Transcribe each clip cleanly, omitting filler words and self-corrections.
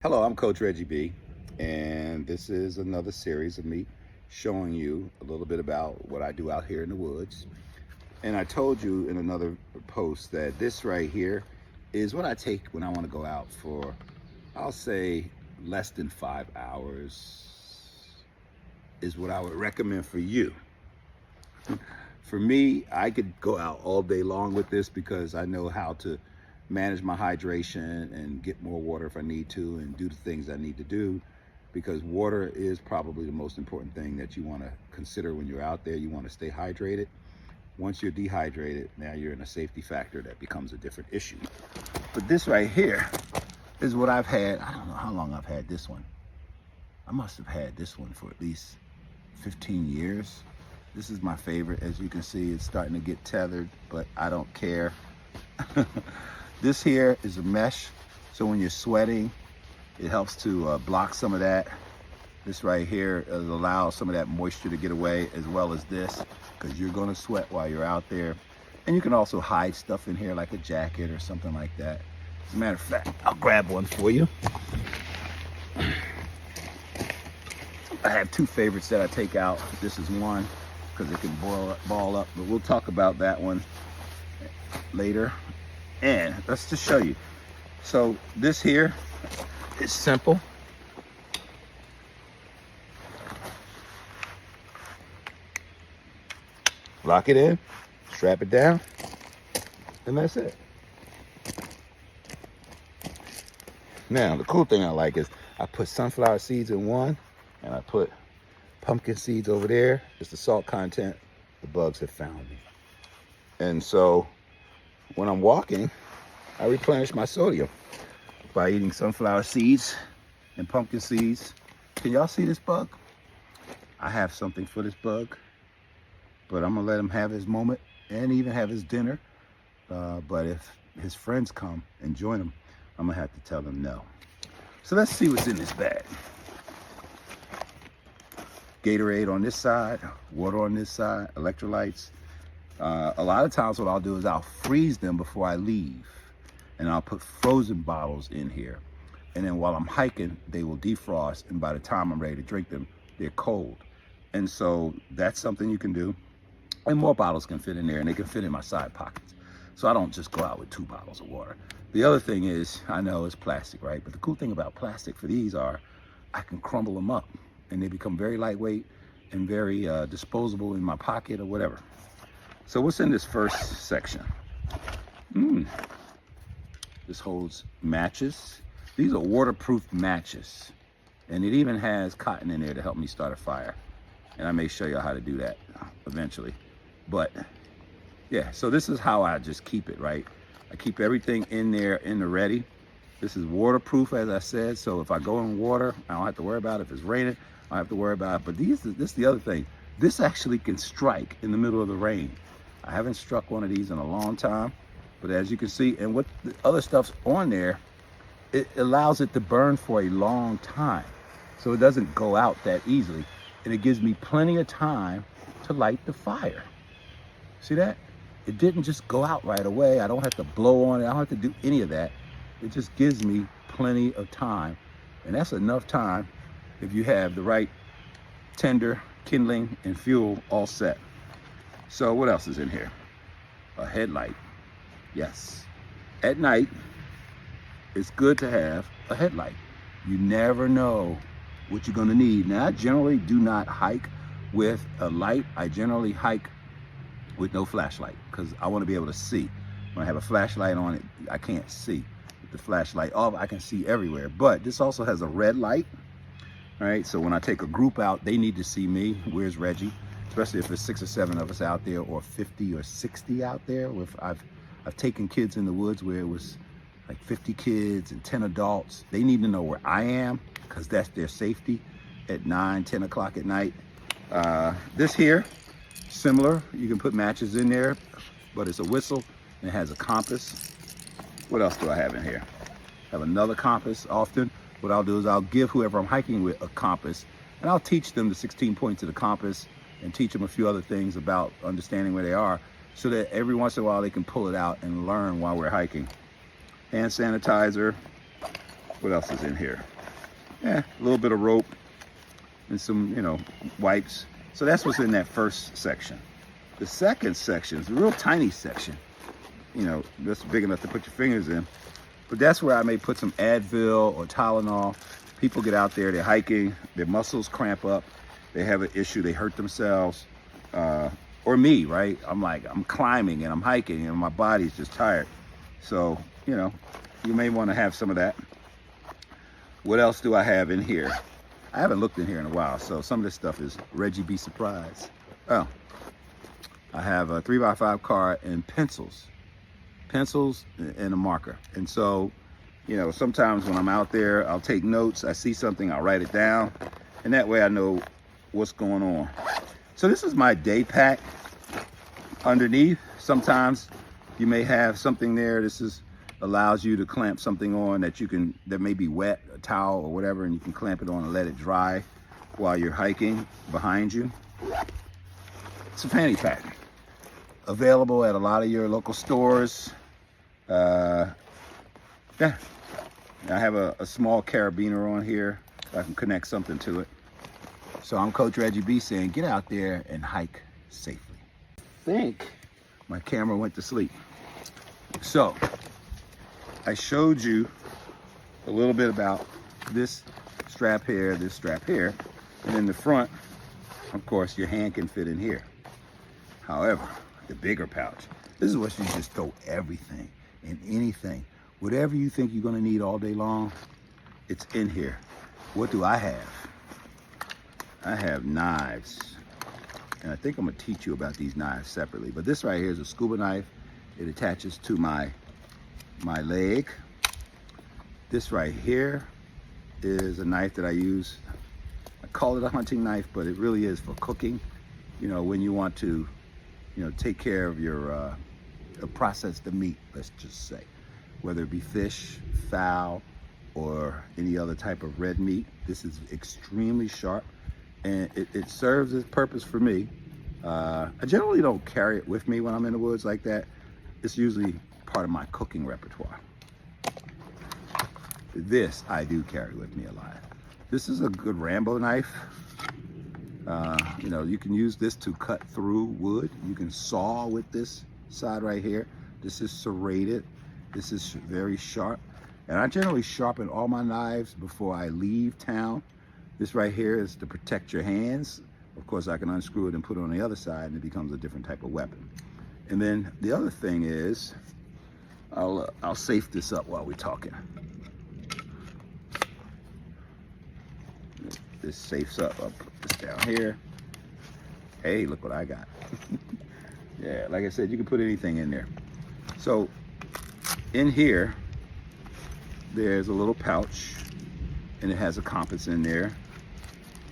Hello, I'm Coach Reggie B, and this is another series of me showing you a little bit about what I do out here in the woods. And I told you in another post that this right here is what I take when I want to go out for, I'll say, less than 5 hours is what I would recommend for you. For me, I could go out all day long with this because I know how to manage my hydration and get more water if I need to and do the things I need to do, because water is probably the most important thing that you want to consider when you're out there. You want to stay hydrated. Once you're dehydrated, now you're in a safety factor that becomes a different issue. But this right here is what I've had. I don't know how long I've had this one. I must have had this one for at least 15 years. This is my favorite. As you can see, it's starting to get tethered, but I don't care. This here is a mesh, so when you're sweating, it helps to block some of that. This right here allows some of that moisture to get away, as well as this, because you're going to sweat while you're out there. And you can also hide stuff in here like a jacket or something like that. As a matter of fact, I'll grab one for you. I have two favorites that I take out. This is one because it can ball up, but we'll talk about that one later. And let's just show you. So this here is simple. Lock it in, strap it down, and that's it. Now, the cool thing I like is I put sunflower seeds in one, and I put pumpkin seeds over there. It's the salt content. The bugs have found me. And so when I'm walking, I replenish my sodium by eating sunflower seeds and pumpkin seeds. Can y'all see this bug? I have something for this bug, but I'm gonna let him have his moment and even have his dinner. But if his friends come and join him, I'm gonna have to tell them no. So let's see what's in this bag. Gatorade on this side, water on this side, electrolytes. A lot of times what I'll do is I'll freeze them before I leave, and I'll put frozen bottles in here. And then while I'm hiking, they will defrost, and by the time I'm ready to drink them, they're cold. And so that's something you can do. And more bottles can fit in there, and they can fit in my side pockets. So I don't just go out with 2 bottles of water. The other thing is, I know it's plastic, right? But the cool thing about plastic for these are I can crumble them up, and they become very lightweight and very disposable in my pocket or whatever. So what's in this first section? This holds matches. These are waterproof matches. And it even has cotton in there to help me start a fire. And I may show you how to do that eventually. But yeah, so this is how I just keep it, right? I keep everything in there in the ready. This is waterproof, as I said. So if I go in water, I don't have to worry about it. If it's raining, I don't have to worry about it. But this is the other thing. This actually can strike in the middle of the rain. I haven't struck one of these in a long time, but as you can see, and what the other stuff's on there, it allows it to burn for a long time. So it doesn't go out that easily. And it gives me plenty of time to light the fire. See that? It didn't just go out right away. I don't have to blow on it. I don't have to do any of that. It just gives me plenty of time. And that's enough time if you have the right tinder, kindling, and fuel all set. So what else is in here? A headlight. Yes. At night, it's good to have a headlight. You never know what you're gonna need. Now, I generally do not hike with a light. I generally hike with no flashlight because I wanna be able to see. When I have a flashlight on it, I can't see. With the flashlight off, I can see everywhere. But this also has a red light, all right? So when I take a group out, they need to see me. Where's Reggie? Especially if there's 6 or 7 of us out there, or 50 or 60 out there. I've taken kids in the woods where it was like 50 kids and 10 adults. They need to know where I am because that's their safety at 9, 10 o'clock at night. This here, similar. You can put matches in there, but it's a whistle and it has a compass. What else do I have in here? I have another compass. Often what I'll do is I'll give whoever I'm hiking with a compass, and I'll teach them the 16 points of the compass and teach them a few other things about understanding where they are, so that every once in a while they can pull it out and learn while we're hiking. Hand sanitizer, What else is in here? A little bit of rope and some, wipes. So that's what's in that first section. The second section is a real tiny section. That's big enough to put your fingers in. But that's where I may put some Advil or Tylenol. People get out there, they're hiking, their muscles cramp up, they have an issue, they hurt themselves. Or me, right? I'm climbing and I'm hiking and my body's just tired. So, you may want to have some of that. What else do I have in here? I haven't looked in here in a while, so some of this stuff is Reggie be surprised. Oh, I have a 3x5 card and pencils and a marker. And so, sometimes when I'm out there, I'll take notes. I see something, I'll write it down, and that way I know what's going on. So this is my day pack underneath. Sometimes you may have something there. Allows you to clamp something on that may be wet, a towel or whatever, and you can clamp it on and let it dry while you're hiking behind you. It's a fanny pack. Available at a lot of your local stores. I have a small carabiner on here. I can connect something to it. So I'm Coach Reggie B saying, get out there and hike safely. I think my camera went to sleep. So I showed you a little bit about this strap here, and in the front, of course, your hand can fit in here. However, the bigger pouch, this is what you just throw everything and anything. Whatever you think you're gonna need all day long, it's in here. What do I have? I have knives. And I think I'm gonna teach you about these knives separately. But this right here is a scuba knife. It attaches to my leg. This right here is a knife that I use. I call it a hunting knife, but it really is for cooking. When you want to, take care of your, process the meat, let's just say. Whether it be fish, fowl, or any other type of red meat. This is extremely sharp, and it serves its purpose for me. I generally don't carry it with me when I'm in the woods like that. It's usually part of my cooking repertoire. This I do carry with me a lot. This is a good Rambo knife. You can use this to cut through wood. You can saw with this side right here. This is serrated. This is very sharp. And I generally sharpen all my knives before I leave town. This right here is to protect your hands. Of course, I can unscrew it and put it on the other side and it becomes a different type of weapon. And then the other thing is, I'll safe this up while we're talking. This safes up. I'll put this down here. Hey, look what I got. Yeah, like I said, you can put anything in there. So in here, there's a little pouch and it has a compass in there.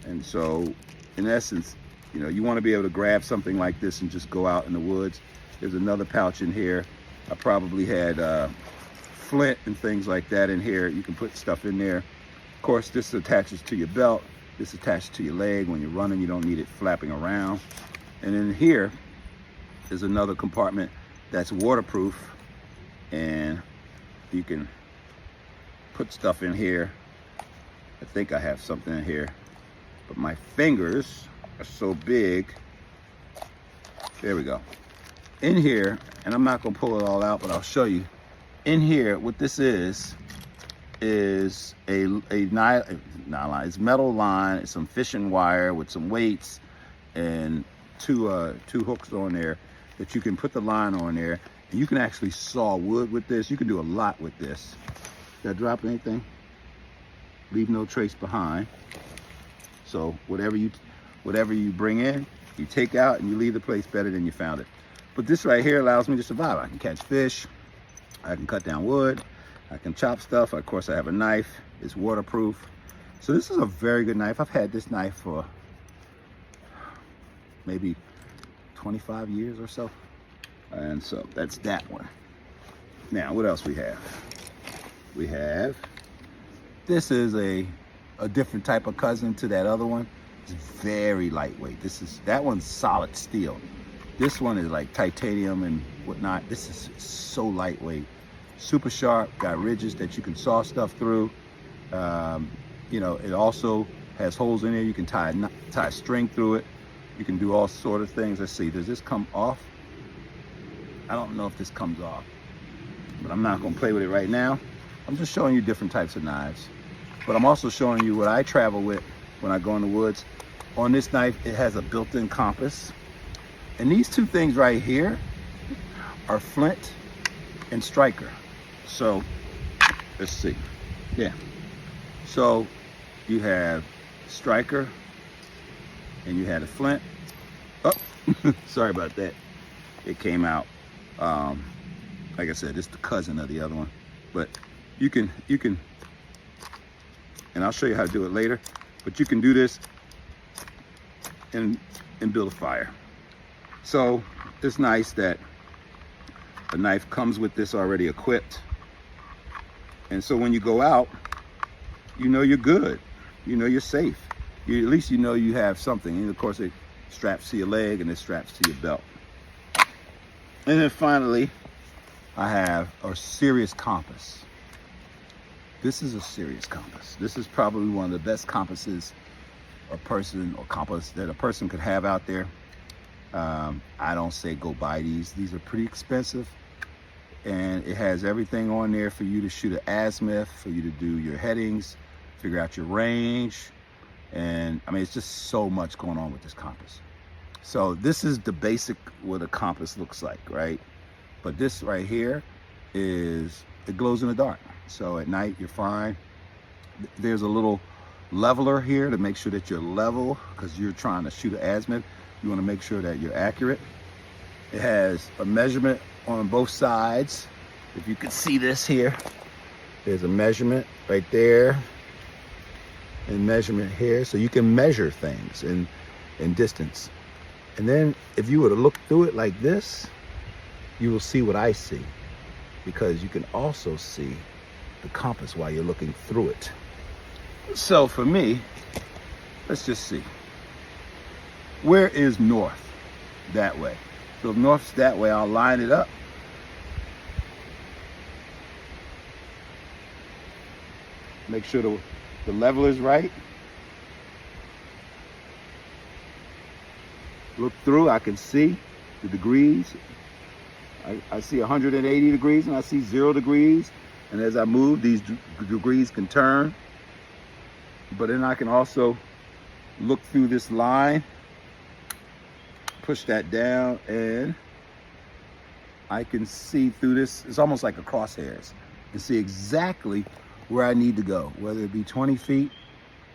And so in essence, you want to be able to grab something like this and just go out in the woods. There's another pouch in here. I probably had flint and things like that in here. You can put stuff in there. Of course, this attaches to your belt. This attaches to your leg. When you're running, you don't need it flapping around. And in here is another compartment that's waterproof, and you can put stuff in here. I think I have something in here, but my fingers are so big. There we go. In here, and I'm not gonna pull it all out, but I'll show you. In here, what this is a nylon. It's metal line. It's some fishing wire with some weights and two hooks on there that you can put the line on there, and you can actually saw wood with this. You can do a lot with this. Did I drop anything? Leave no trace behind. So whatever you bring in, you take out and you leave the place better than you found it. But this right here allows me to survive. I can catch fish, I can cut down wood, I can chop stuff. Of course, I have a knife. It's waterproof. So this is a very good knife. I've had this knife for maybe 25 years or so. And so that's that one. Now, what else we have? We have, this is a different type of cousin to that other one. It's very lightweight. That one's solid steel. This one is like titanium and whatnot. This is so lightweight, super sharp, got ridges that you can saw stuff through. You know, it also has holes in there. You can tie a string through it. You can do all sort of things. Let's see, does this come off? I don't know if this comes off, but I'm not gonna play with it right now. I'm just showing you different types of knives. But I'm also showing you what I travel with when I go in the woods. On this knife, it has a built-in compass. And these two things right here are flint and striker. So, let's see. Yeah. So, you have striker and you had a flint. Oh, sorry about that. It came out. Like I said, it's the cousin of the other one. But you can, and I'll show you how to do it later, but you can do this and build a fire. So it's nice that the knife comes with this already equipped. And so when you go out, you know you're good. You know you're safe. At least you know you have something. And of course it straps to your leg and it straps to your belt. And then finally, I have a serious compass. This is a serious compass. This is probably one of the best compasses compass that a person could have out there. I don't say go buy these. These are pretty expensive. And it has everything on there for you to shoot an azimuth, for you to do your headings, figure out your range. And I mean, it's just so much going on with this compass. So this is the basic what a compass looks like, right? But this right here it glows in the dark. So at night you're fine. There's a little leveler here to make sure that you're level, because you're trying to shoot an azimuth. You want to make sure that you're accurate. It has a measurement on both sides. If you can see this here, there's a measurement right there and measurement here. So you can measure things in distance. And then if you were to look through it like this, you will see what I see, because you can also see the compass while you're looking through it. So for me, let's just see. Where is north? That way. So if north's that way, I'll line it up. Make sure the level is right. Look through, I can see the degrees. I see 180 degrees and I see 0 degrees. And as I move, these degrees can turn. But then I can also look through this line, push that down, and I can see through this. It's almost like a crosshairs. I can see exactly where I need to go, whether it be 20 feet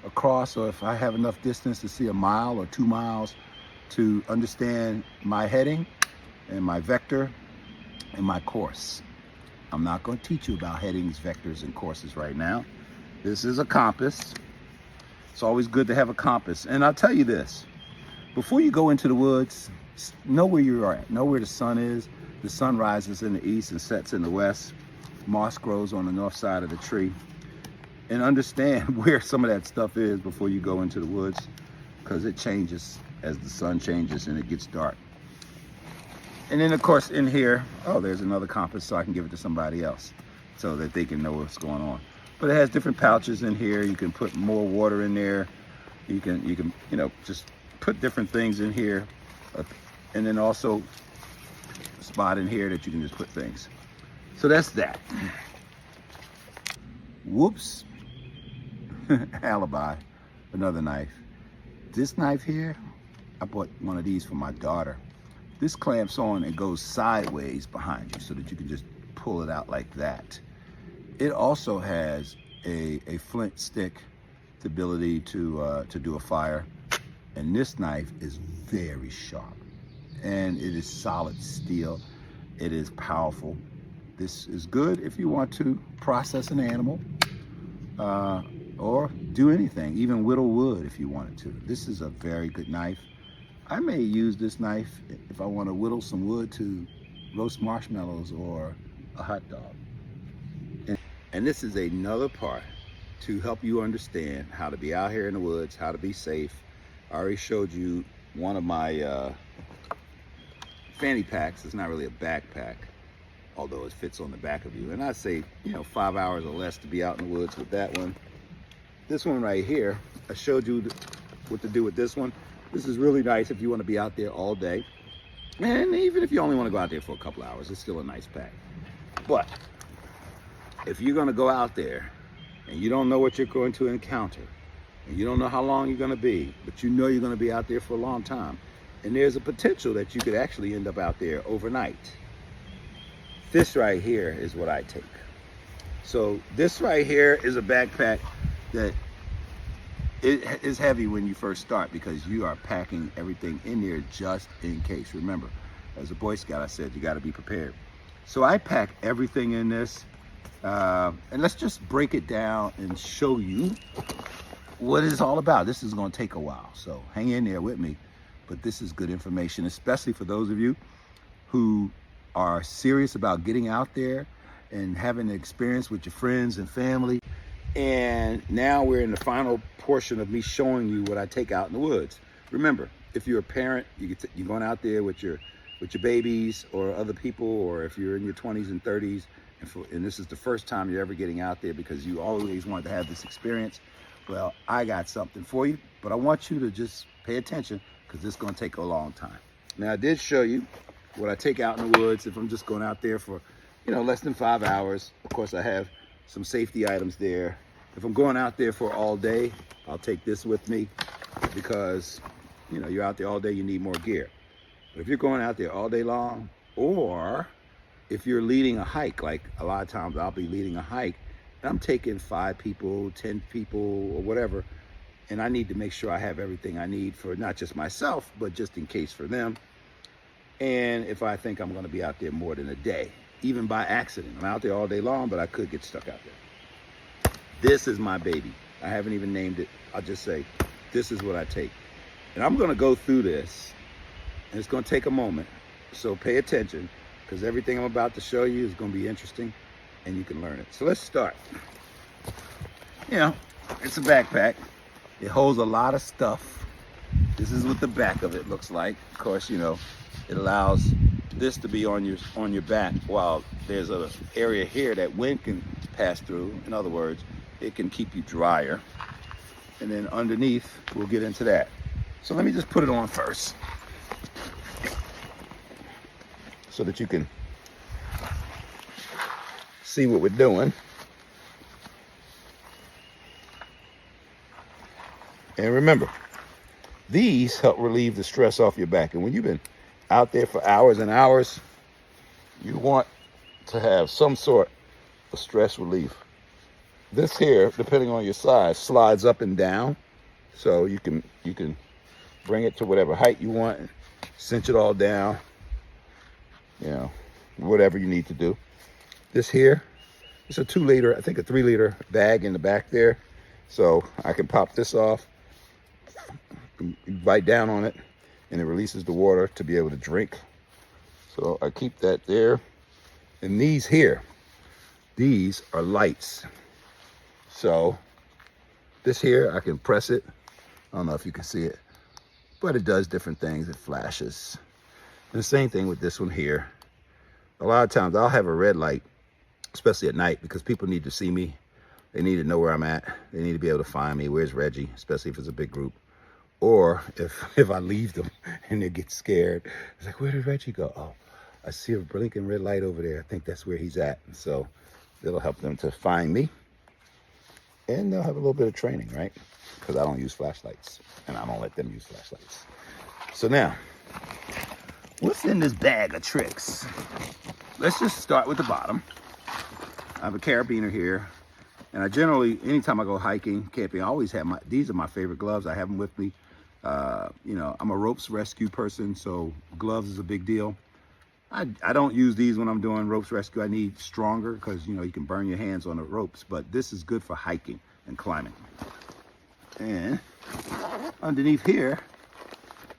across, or if I have enough distance to see a mile or 2 miles to understand my heading and my vector and my course. I'm not going to teach you about headings, vectors, and courses right now. This is a compass. It's always good to have a compass. And I'll tell you this, before you go into the woods, know where you are at, know where the sun is. The sun rises in the east and sets in the west. Moss grows on the north side of the tree. And understand where some of that stuff is before you go into the woods, because it changes as the sun changes and it gets dark. And then of course in here, oh, there's another compass, so I can give it to somebody else so that they can know what's going on. But it has different pouches in here. You can put more water in there. You can, you know, just put different things in here. And then also a spot in here that you can just put things. So that's that. Whoops. Alibi. Another knife. This knife here, I bought one of these for my daughter. This clamps on and goes sideways behind you so that you can just pull it out like that. It also has a flint stick, the ability to do a fire. And this knife is very sharp. And it is solid steel. It is powerful. This is good if you want to process an animal or do anything, even whittle wood if you wanted to. This is a very good knife. I may use this knife if I want to whittle some wood to roast marshmallows or a hot dog. And this is another part to help you understand how to be out here in the woods, how to be safe. I already showed you one of my fanny packs. It's not really a backpack, although it fits on the back of you. And I say, you know, 5 hours or less to be out in the woods with that one. this one right here, I showed you what to do with this one. This is really nice if you want to be out there all day. And even if you only want to go out there for a couple hours, it's still a nice pack. But if you're going to go out there and you don't know what you're going to encounter, and you don't know how long you're going to be, but you know you're going to be out there for a long time, and there's a potential that you could actually end up out there overnight, this right here is what I take. So this right here is a backpack that it is heavy when you first start because you are packing everything in there just in case. Remember, as a Boy Scout, I said you got to be prepared. So I pack everything in this, and let's just break it down and show you what it's all about. This is going to take a while, so hang in there with me. But this is good information, especially for those of you who are serious about getting out there and having an experience with your friends and family. And now we're in the final portion of me showing you what I take out in the woods. Remember, if you're a parent, you're going out there with your babies or other people, or if you're in your 20s and 30s, and this is the first time you're ever getting out there because you always wanted to have this experience, well, I got something for you, but I want you to just pay attention because this is going to take a long time. Now, I did show you what I take out in the woods if I'm just going out there for, less than 5 hours. Of course, I have some safety items there. If I'm going out there for all day, I'll take this with me because, you're out there all day, you need more gear. But if you're going out there all day long, or if you're leading a hike, like a lot of times I'll be leading a hike, and I'm taking 5 people, 10 people, or whatever, and I need to make sure I have everything I need for not just myself, but just in case for them. And if I think I'm going to be out there more than a day, even by accident. I'm out there all day long, but I could get stuck out there. This is my baby. I haven't even named it. I'll just say, this is what I take. And I'm going to go through this, and it's going to take a moment. So pay attention, because everything I'm about to show you is going to be interesting, and you can learn it. So let's start. It's a backpack. It holds a lot of stuff. This is what the back of it looks like. Of course, it allows this to be on your back while there's an area here that wind can pass through. In other words, it can keep you drier. And then underneath, we'll get into that. So let me just put it on first so that you can see what we're doing. And remember, these help relieve the stress off your back. And when you've been out there for hours and hours, you want to have some sort of stress relief. This here, depending on your size, slides up and down, so you can bring it to whatever height you want, and cinch it all down, whatever you need to do. This here, it's a 2-liter, I think a 3-liter bag in the back there, so I can pop this off, bite down on it, and it releases the water to be able to drink. So I keep that there. And these here, these are lights. So this here, I can press it. I don't know if you can see it, but it does different things. It flashes. And the same thing with this one here. A lot of times I'll have a red light, especially at night, because people need to see me. They need to know where I'm at. They need to be able to find me. Where's Reggie? Especially if it's a big group. Or if I leave them and they get scared, it's like, where did Reggie go? Oh, I see a blinking red light over there. I think that's where he's at. And so it'll help them to find me. And they'll have a little bit of training, right? Because I don't use flashlights. And I don't let them use flashlights. So now, what's in this bag of tricks? Let's just start with the bottom. I have a carabiner here. And I generally, anytime I go hiking, camping, I always have these are my favorite gloves. I have them with me. I'm a ropes rescue person, so gloves is a big deal. I don't use these when I'm doing ropes rescue. I need stronger because, you can burn your hands on the ropes, but this is good for hiking and climbing. And underneath here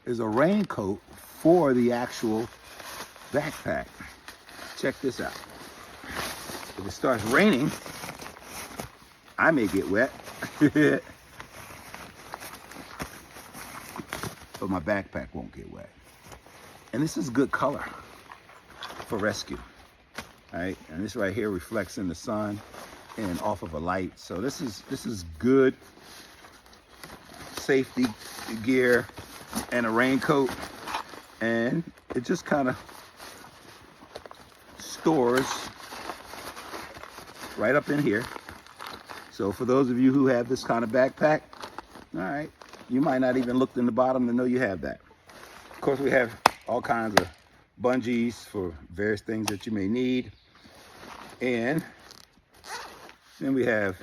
is a raincoat for the actual backpack. Check this out. If it starts raining, I may get wet, but my backpack won't get wet. And this is good color for rescue, right? And this right here reflects in the sun. and off of a light. So this is good safety gear and a raincoat, and it just kind of stores right up in here. So for those of you who have this kind of backpack, all right, you might not even look in the bottom to know you have that. Of course, we have all kinds of bungees for various things that you may need. And then we have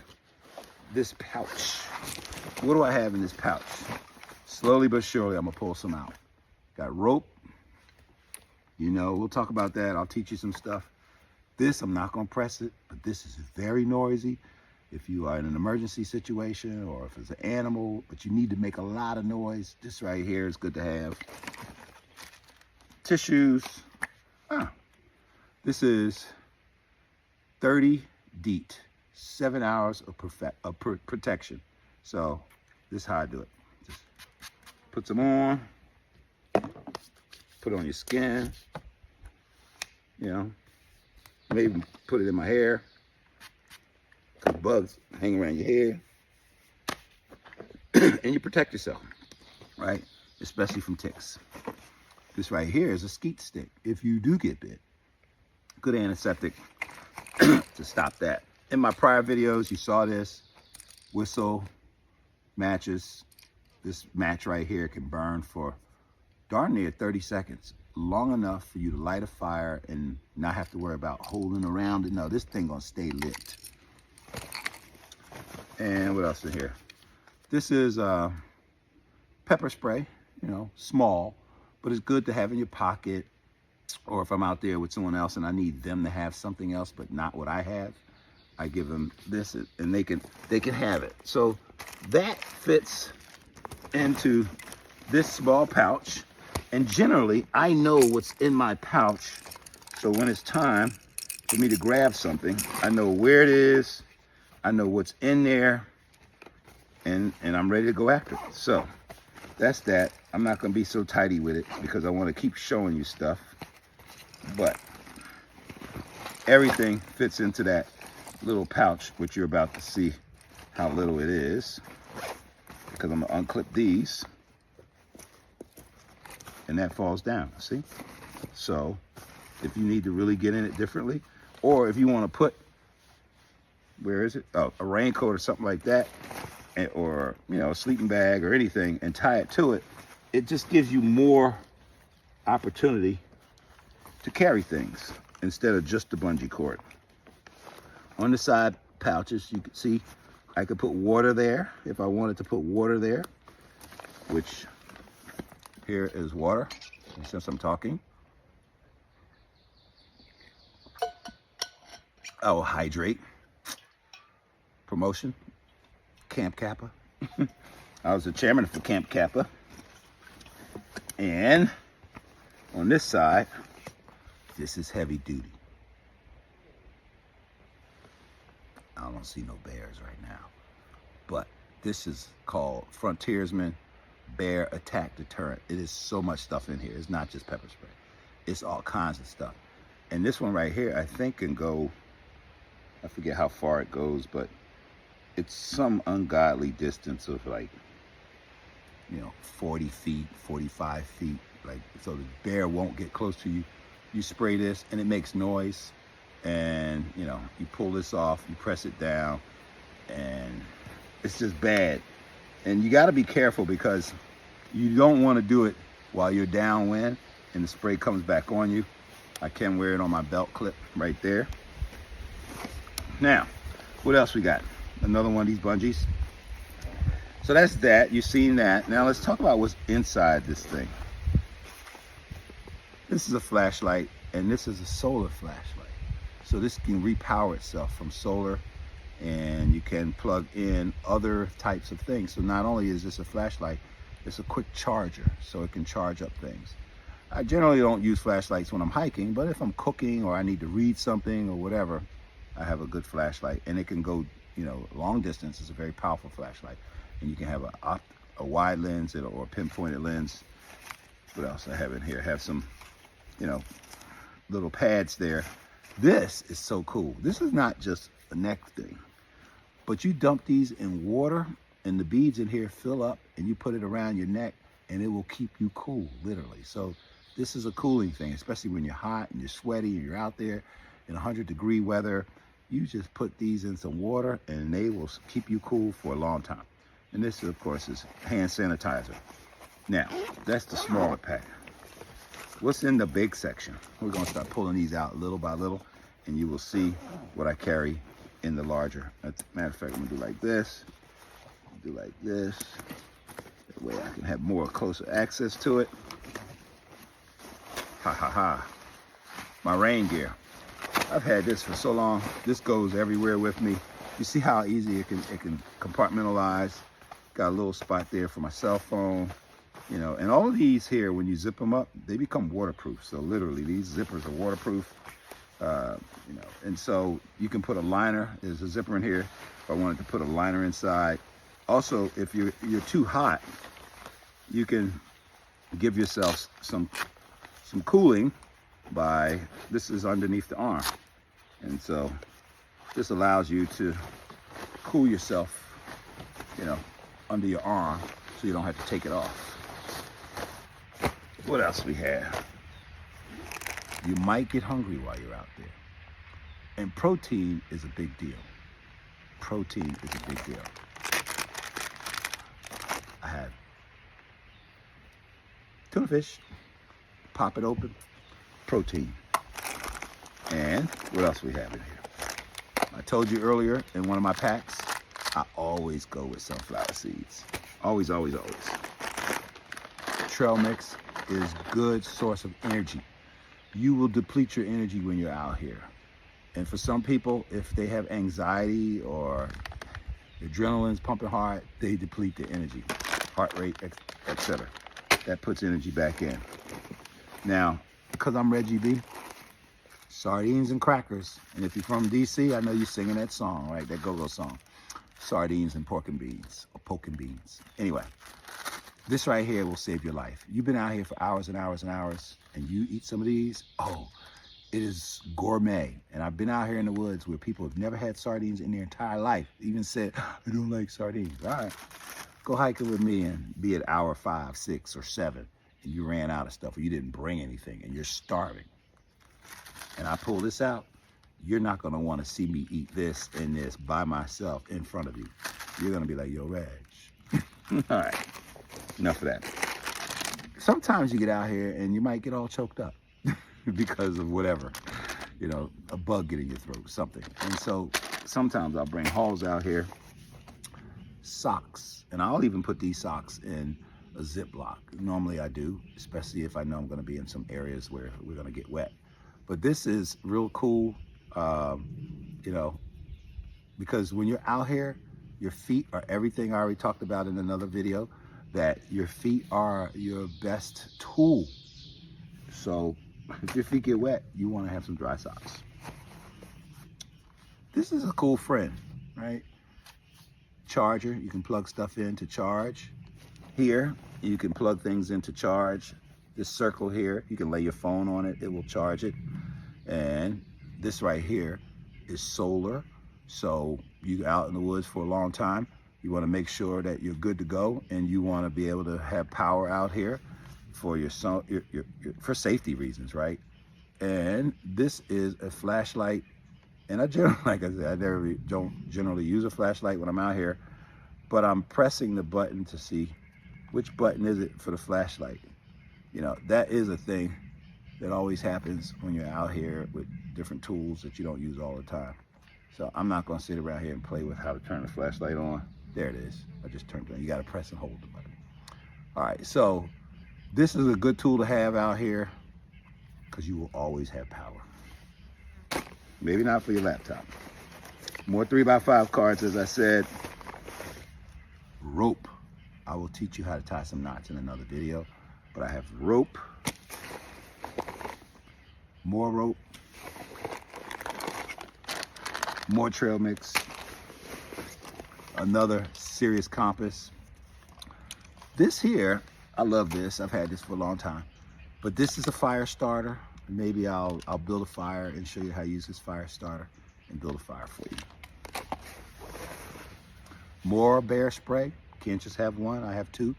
this pouch. What do I have in this pouch? Slowly but surely, I'm gonna pull some out. Got rope. You know, we'll talk about that. I'll teach you some stuff. This, I'm not gonna press it, but this is very noisy. If you are in an emergency situation or if it's an animal, but you need to make a lot of noise, this right here is good to have. Tissues. This is 30 DEET, 7 hours of protection. So this is how I do it. Just put some on, put it on your skin, you know, maybe put it in my hair. Bugs hang around your hair. And you protect yourself, right? Especially from ticks. This right here is a skeet stick. If you do get bit, good antiseptic to stop that. In my prior videos, you saw this whistle, matches. This match right here can burn for darn near 30 seconds. Long enough for you to light a fire and not have to worry about holding around it. No, this thing gonna stay lit. And what else in here? This is pepper spray, you know, small, but it's good to have in your pocket. Or if I'm out there with someone else and I need them to have something else, but not what I have, I give them this and they can have it. So that fits into this small pouch. And generally, I know what's in my pouch. So when it's time for me to grab something, I know where it is, I know what's in there, and I'm ready to go after it. So that's that. I'm not gonna be so tidy with it because I wanna keep showing you stuff. But everything fits into that little pouch, which you're about to see how little it is, because I'm gonna unclip these and that falls down, see? So if you need to really get in it differently, or if you wanna put, where is it? Oh, a raincoat or something like that, or, you know, a sleeping bag or anything, and tie it to it, it just gives you more opportunity to carry things instead of just the bungee cord. On the side pouches, you can see I could put water there if I wanted to put water there, which here is water, since I'm talking. I will hydrate. Promotion, Camp Kappa. I was the chairman for Camp Kappa. And on this side, this is heavy duty. I don't see no bears right now, but this is called Frontiersman Bear Attack Deterrent. It is so much stuff in here. It's not just pepper spray. It's all kinds of stuff. And this one right here, I think can go, I forget how far it goes, but it's some ungodly distance of like, you know, 40 feet, 45 feet, like, so the bear won't get close to you. You spray this and it makes noise, and you know, you pull this off, you press it down, and it's just bad. And you got to be careful because you don't want to do it while you're downwind and the spray comes back on you. I can wear it on my belt clip right there. Now, what else we got? Another one of these bungees. So that's that. You've seen that. Now let's talk about what's inside this thing. This is a flashlight, and this is a solar flashlight. So this can repower itself from solar, and you can plug in other types of things. So not only is this a flashlight, it's a quick charger, so it can charge up things. I generally don't use flashlights when I'm hiking, but if I'm cooking or I need to read something or whatever, I have a good flashlight, and it can go, you know, long distance. It's a very powerful flashlight, and you can have a wide lens or a pinpointed lens. What else I have in here? I have some, you know, little pads there. This is so cool. This is not just a neck thing. But you dump these in water and the beads in here fill up and you put it around your neck and it will keep you cool, literally. So this is a cooling thing, especially when you're hot and you're sweaty and you're out there in 100-degree weather. You just put these in some water and they will keep you cool for a long time. And this, of course, is hand sanitizer. Now, that's the smaller pack. What's in the big section? We're gonna start pulling these out little by little, and you will see what I carry in the larger. As a matter of fact, I'm gonna do like this, do like this. That way I can have more closer access to it. Ha ha ha. My rain gear. I've had this for so long. This goes everywhere with me. You see how easy it can compartmentalize. Got a little spot there for my cell phone. You know, and all of these here, when you zip them up, they become waterproof. So literally, these zippers are waterproof. You know, and so you can put a liner. There's a zipper in here. If I wanted to put a liner inside. Also, if you're too hot, you can give yourself some cooling by, this is underneath the arm. And so this allows you to cool yourself, you know, under your arm so you don't have to take it off. What else we have? You might get hungry while you're out there. And protein is a big deal. Protein is a big deal. I have tuna fish, pop it open, protein. And what else we have in here? I told you earlier in one of my packs, I always go with sunflower seeds. Always, always, always. Trail mix is good source of energy. You will deplete your energy when you're out here. And for some people, if they have anxiety or adrenaline's pumping hard, they deplete their energy, heart rate, etc. That puts energy back in. Now, because I'm Reggie B, sardines and crackers. And if you're from DC, I know you're singing that song, right? That go-go song. Sardines and pork and beans, or poke and beans. Anyway, this right here will save your life. You've been out here for hours and hours and hours, and you eat some of these, oh, it is gourmet. And I've been out here in the woods where people have never had sardines in their entire life, even said, I don't like sardines. All right, go hiking with me and be at hour 5, 6, or 7, and you ran out of stuff, or you didn't bring anything, and you're starving. And I pull this out, you're not gonna wanna see me eat this and this by myself in front of you. You're gonna be like, yo, Reg. All right, enough of that. Sometimes you get out here and you might get all choked up because of whatever, you know, a bug getting your throat, something. And so sometimes I'll bring hauls out here, socks, and I'll even put these socks in a Ziploc. Normally I do, especially if I know I'm gonna be in some areas where we're gonna get wet. But this is real cool, you know, because when you're out here, your feet are everything I already talked about in another video, that your feet are your best tool. So if your feet get wet, you want to have some dry socks. This is a cool friend, right? Charger, you can plug stuff in to charge. Here, you can plug things in to charge. This circle here, you can lay your phone on it, it will charge it. And this right here is solar. So you're out in the woods for a long time. You want to make sure that you're good to go, and you want to be able to have power out here for for safety reasons, right? And this is a flashlight. And I generally, like I said, I don't generally use a flashlight when I'm out here, but I'm pressing the button to see which button is it for the flashlight. You know, that is a thing that always happens when you're out here with different tools that you don't use all the time. So I'm not gonna sit around here and play with how to turn the flashlight on. There it is, I just turned it on. You gotta press and hold the button. All right, so this is a good tool to have out here because you will always have power. Maybe not for your laptop. More 3x5 cards, as I said. Rope. I will teach you how to tie some knots in another video, but I have rope, more rope, more trail mix, another serious compass. This here, I love this. I've had this for a long time, but this is a fire starter. Maybe I'll build a fire and show you how to use this fire starter and build a fire for you. more bear spray. Can't just have one, I have two.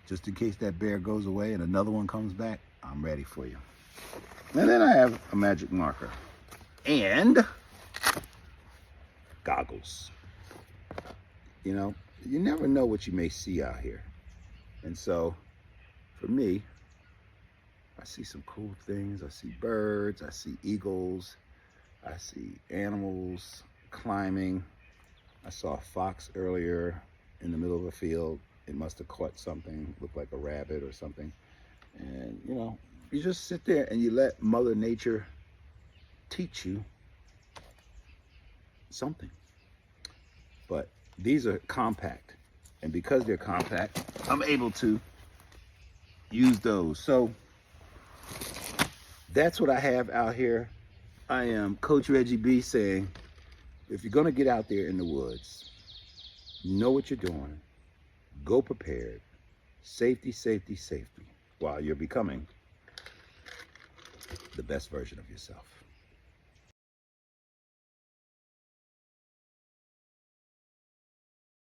Just in case that bear goes away and another one comes back, I'm ready for you. And then I have a magic marker and goggles. You know, you never know what you may see out here. And so for me, I see some cool things. I see birds, I see eagles, I see animals climbing. I saw a fox earlier in the middle of a field. It must have caught something, looked like a rabbit or something. And you know, you just sit there and you let Mother Nature teach you something. But these are compact, and because they're compact, I'm able to use those. So that's what I have out here. I am Coach Reggie B saying, if you're gonna get out there in the woods, know what you're doing, go prepared, safety, safety, safety, while you're becoming the best version of yourself.